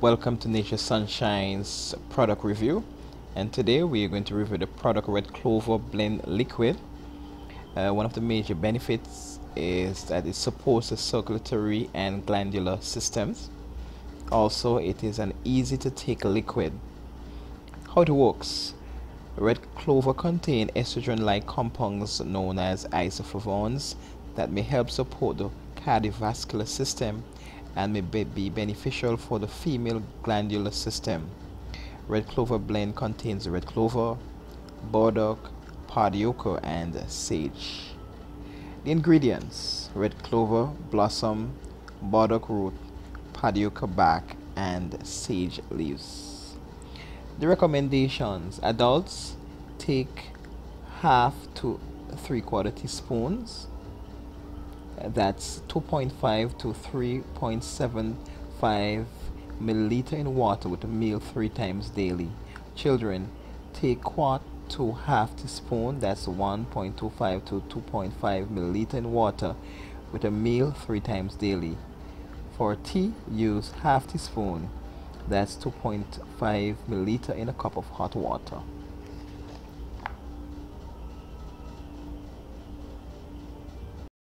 Welcome to Nature Sunshine's product review, and today we are going to review the product Red Clover Blend Liquid. One of the major benefits is that it supports the circulatory and glandular systems. Also, it is an easy to take liquid. How it works: red clover contains estrogen-like compounds known as isoflavones that may help support the cardiovascular system and may be beneficial for the female glandular system. Red clover blend contains red clover, burdock, podioka, and sage. The ingredients: red clover blossom, burdock root, podioka bark, and sage leaves. The recommendations: adults take half to 3/4 teaspoons, that's 2.5 to 3.75 milliliter in water with a meal 3 times daily. Children take quart to half teaspoon, that's 1.25 to 2.5 milliliter in water with a meal 3 times daily. For tea, use half teaspoon, that's 2.5 milliliter in a cup of hot water.